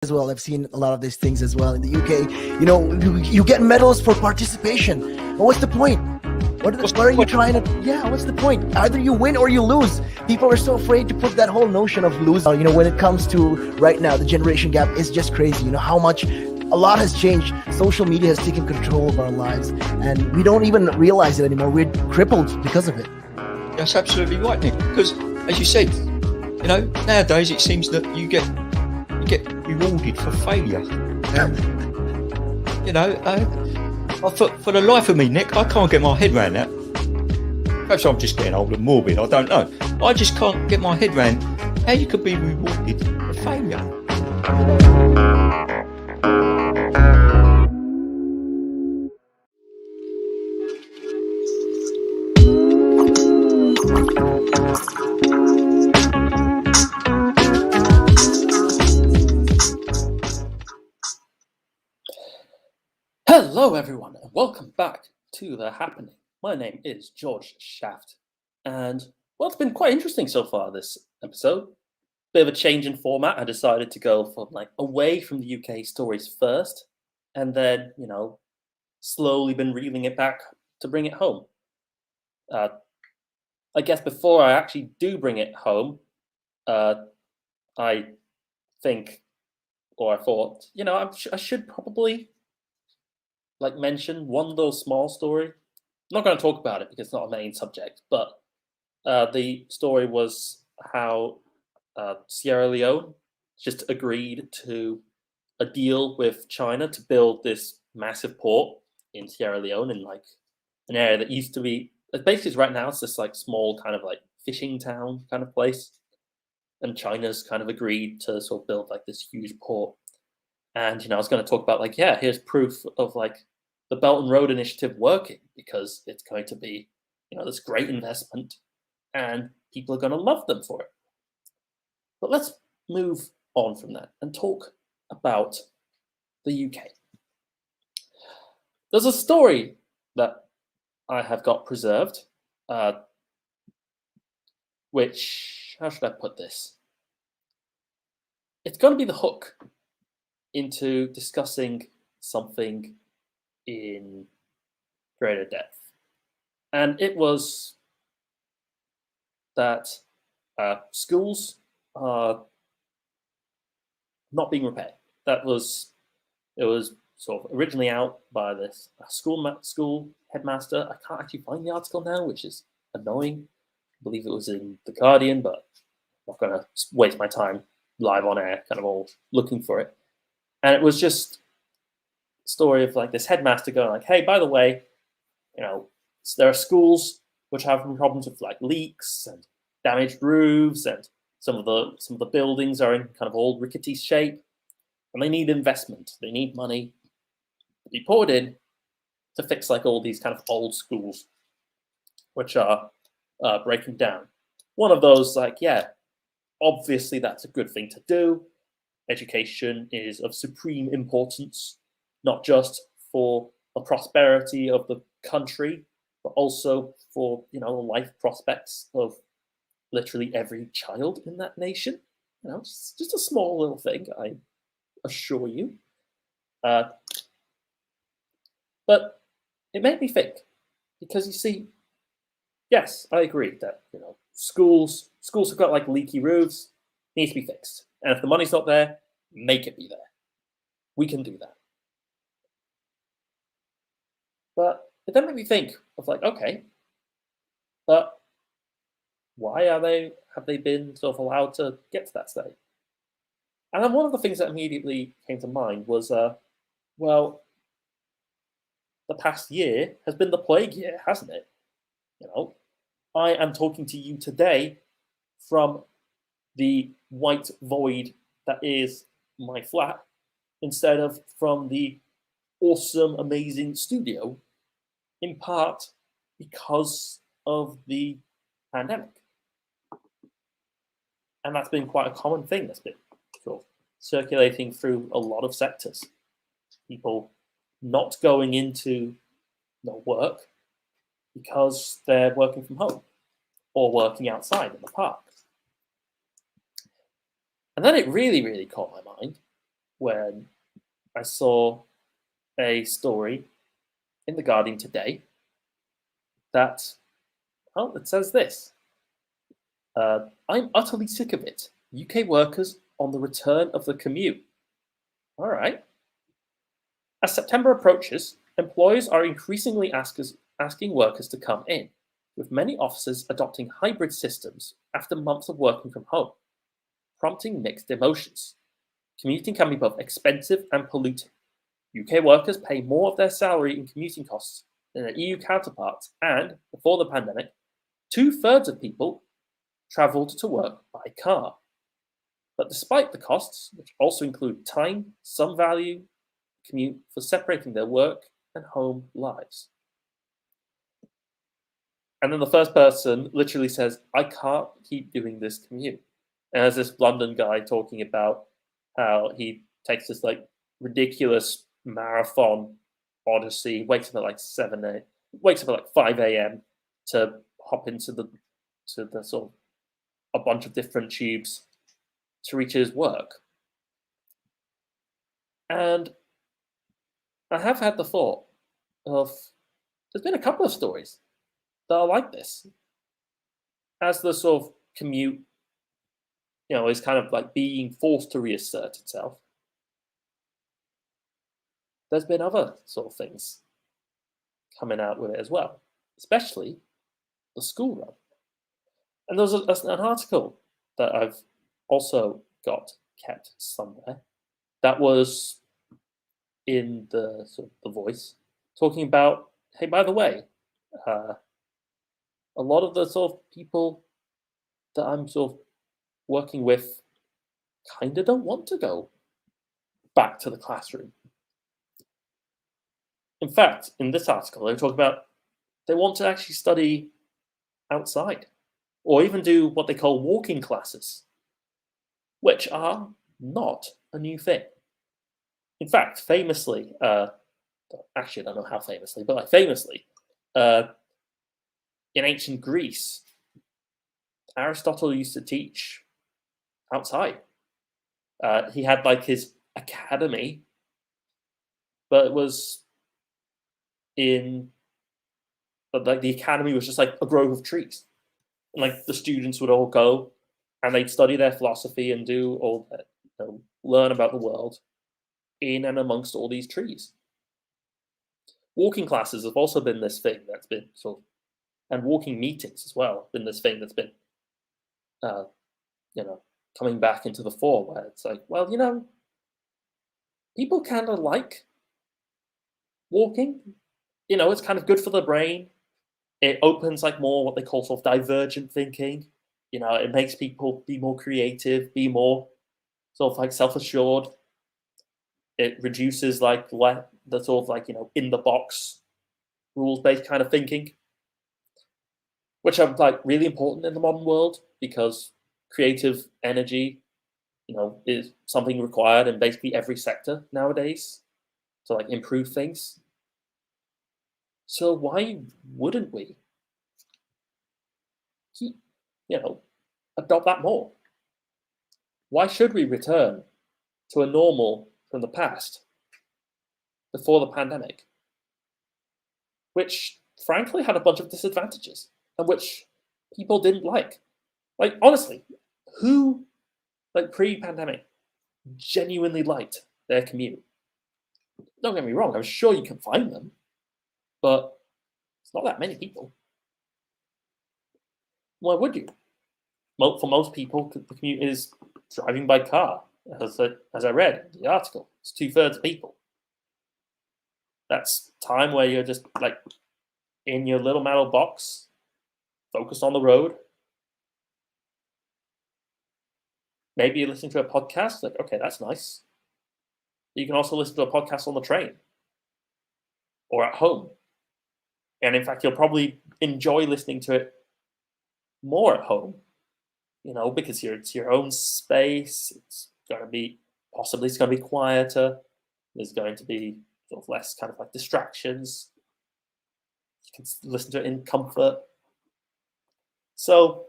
as well. I've seen a lot of these things as well in the UK. You get medals for participation. But what's the point? What are you trying to? Yeah, what's the point? Either you win or you lose. People are so afraid to put that whole notion of losing. When it comes to right now, the generation gap is just crazy. How much a lot has changed. Social media has taken control of our lives, and we don't even realize it anymore. We're crippled because of it. That's absolutely right, Nick. Because, as you said, nowadays it seems that you get rewarded for failure. For the life of me, Nick, I can't get my head around that. Perhaps I'm just getting old and morbid, I don't know. I just can't get my head around how you could be rewarded for failure. Hello everyone and welcome back to The Happening. My name is Jorge Shaft and it's been quite interesting so far this episode. Bit of a change in format. I decided to go from away from the UK stories first and then, slowly been reeling it back to bring it home. I guess before I actually do bring it home, I thought, I should probably mention one little small story. I'm not going to talk about it because it's not a main subject, but the story was how Sierra Leone just agreed to a deal with China to build this massive port in Sierra Leone in an area that used to be basically right now it's this small kind of fishing town kind of place, and China's kind of agreed to sort of build this huge port. And I was going to talk about here's proof of the Belt and Road Initiative working, because it's going to be this great investment and people are going to love them for it. But let's move on from that and talk about the UK. There's a story that I have got preserved, which, how should I put this? It's going to be the hook into discussing something in greater depth. And it was that schools are not being repaired. It was sort of originally out by this school headmaster. I can't actually find the article now, which is annoying. I believe it was in The Guardian, but I'm not going to waste my time live on air kind of all looking for it. And it was just a story of this headmaster going hey, by the way, there are schools which have problems with leaks and damaged roofs, and some of the buildings are in kind of old rickety shape, and they need investment. They need money to be poured in to fix all these kind of old schools which are breaking down. One of those obviously that's a good thing to do. Education is of supreme importance, not just for the prosperity of the country, but also for life prospects of literally every child in that nation. Just a small little thing, I assure you. But it made me think, because you see, yes, I agree that schools have got leaky roofs, needs to be fixed. And if the money's not there, make it be there. We can do that. But it then made me think of okay, but why have they been sort of allowed to get to that state? And then one of the things that immediately came to mind was, the past year has been the plague year, hasn't it? I am talking to you today from the white void that is my flat, instead of from the awesome, amazing studio, in part because of the pandemic. And that's been quite a common thing that's been sort of circulating through a lot of sectors. People not going into work because they're working from home or working outside in the park. And then it really, really caught my mind when I saw a story in The Guardian today that, well, it says this. I'm utterly sick of it. UK workers on the return of the commute. All right. As September approaches, employers are increasingly asking workers to come in, with many offices adopting hybrid systems after months of working from home, prompting mixed emotions. Commuting can be both expensive and polluting. UK workers pay more of their salary in commuting costs than their EU counterparts, and, before the pandemic, 2/3 of people travelled to work by car. But despite the costs, which also include time, some value commute for separating their work and home lives. And then the first person literally says, I can't keep doing this commute. And there's this London guy talking about how he takes this like ridiculous marathon odyssey, wakes up at like 5 a.m. to hop into the sort of a bunch of different tubes to reach his work. And I have had the thought of there's been a couple of stories that are like this. As the sort of commute, is kind of like being forced to reassert itself, there's been other sort of things coming out with it as well, especially the school run. And there's an article that I've also got kept somewhere that was in the sort of The Voice, talking about, hey, by the way, a lot of the sort of people that I'm sort of working with kind of don't want to go back to the classroom. In fact, in this article, they talk about they want to actually study outside or even do what they call walking classes, which are not a new thing. In fact, famously, actually, I don't know how famously, but like famously, in ancient Greece, Aristotle used to teach outside. He had like his academy, but it was but like the academy was just like a grove of trees, and like the students would all go, and they'd study their philosophy and do all that, learn about the world in and amongst all these trees. Walking classes have also been this thing that's been sort of, and walking meetings as well, been this thing that's been, coming back into the fore, where it's like, well, people kind of like walking. It's kind of good for the brain. It opens like more what they call sort of divergent thinking. It makes people be more creative, be more sort of like self-assured. It reduces like the sort of like, in the box, rules-based kind of thinking, which are like really important in the modern world because creative energy, is something required in basically every sector nowadays to like improve things. So why wouldn't we keep, adopt that more? Why should we return to a normal from the past before the pandemic, which frankly had a bunch of disadvantages and which people didn't like? Like, honestly, who, like pre-pandemic, genuinely liked their commute? Don't get me wrong, I'm sure you can find them, but it's not that many people. Why would you? Well, for most people, the commute is driving by car. As I read in the article, it's 2/3 of people. That's time where you're just like in your little metal box, focused on the road. Maybe you're listening to a podcast, like, okay, that's nice. You can also listen to a podcast on the train or at home. And in fact, you'll probably enjoy listening to it more at home, because it's your own space. It's going to be quieter. There's going to be sort of less kind of like distractions. You can listen to it in comfort. So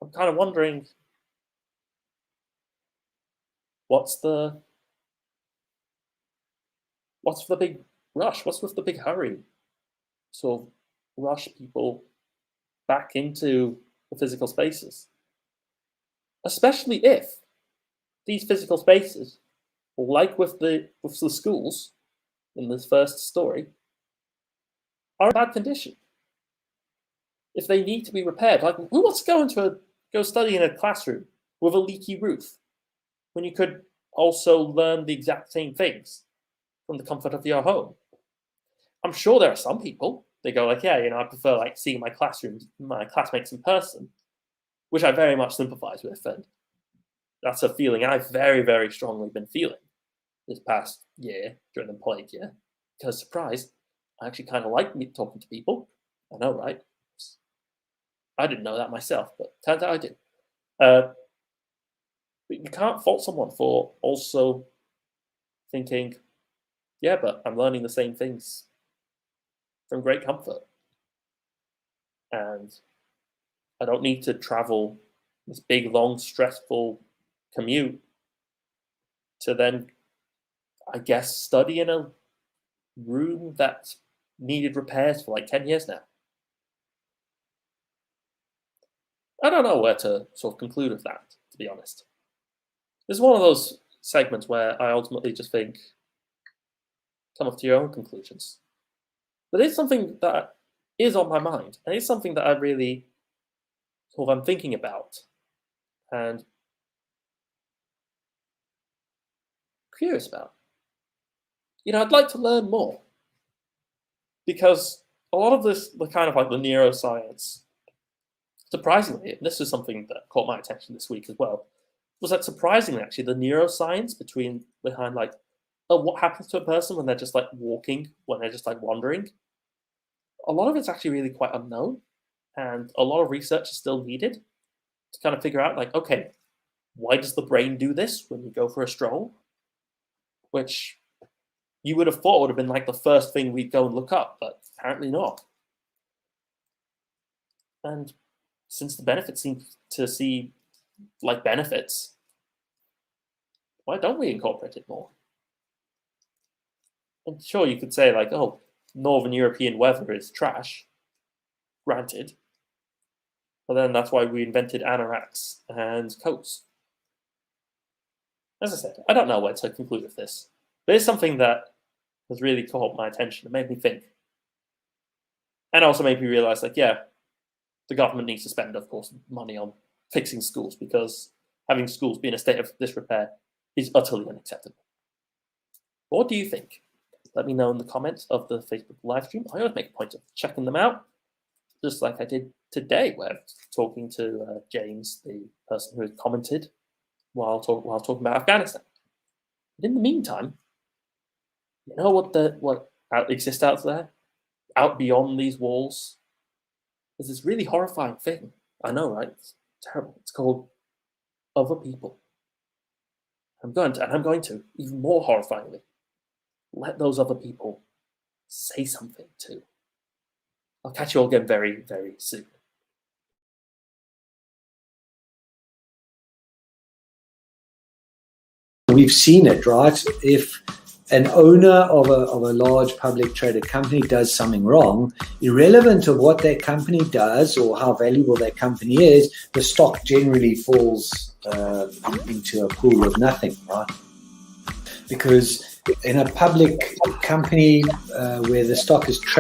I'm kind of wondering, what's the what's the big rush? What's with the big hurry? Sort of rush people back into the physical spaces, especially if these physical spaces, like with the schools in this first story, are in bad condition. If they need to be repaired, like who wants to go study in a classroom with a leaky roof when you could also learn the exact same things from the comfort of your home? I'm sure there are some people, they go like, yeah, I prefer like seeing my classmates in person, which I very much sympathize with. And that's a feeling I've very, very strongly been feeling this past year during the plague year. Because surprise, I actually kind of like talking to people. I know, right? I didn't know that myself, but turns out I do. But you can't fault someone for also thinking, yeah, but I'm learning the same things from great comfort. And I don't need to travel this big, long, stressful commute to then, I guess, study in a room that needed repairs for like 10 years now. I don't know where to sort of conclude with that, to be honest. This is one of those segments where I ultimately just think, come up to your own conclusions. But it's something that is on my mind, and it's something that I really sort of I'm thinking about and curious about. I'd like to learn more because a lot of this, the kind of like the neuroscience, surprisingly, and this is something that caught my attention this week as well, was that surprisingly, actually, the neuroscience behind like what happens to a person when they're just like walking, when they're just like wandering, a lot of it's actually really quite unknown, and a lot of research is still needed to kind of figure out like, okay, why does the brain do this when you go for a stroll? Which you would have thought would have been like the first thing we'd go and look up, but apparently not. And since the benefits seem to see like benefits, why don't we incorporate it more? And sure, you could say like, oh, Northern European weather is trash, granted. But then that's why we invented anoraks and coats. As I said, I don't know where to conclude with this. But it's something that has really caught my attention. It made me think. And also made me realize, like, yeah, the government needs to spend, of course, money on fixing schools because having schools be in a state of disrepair is utterly unacceptable. What do you think? Let me know in the comments of the Facebook live stream. I always make a point of checking them out, just like I did today, where I was talking to James, the person who had commented while talking about Afghanistan. But in the meantime, you know what exists out there, out beyond these walls? There's this really horrifying thing. I know, right? It's terrible. It's called other people. I'm going to, even more horrifyingly, let those other people say something too. I'll catch you all again very, very soon. We've seen it, right? If an owner of a large public traded company does something wrong, irrelevant of what that company does or how valuable that company is, the stock generally falls into a pool of nothing, right? Because in a public company where the stock is traded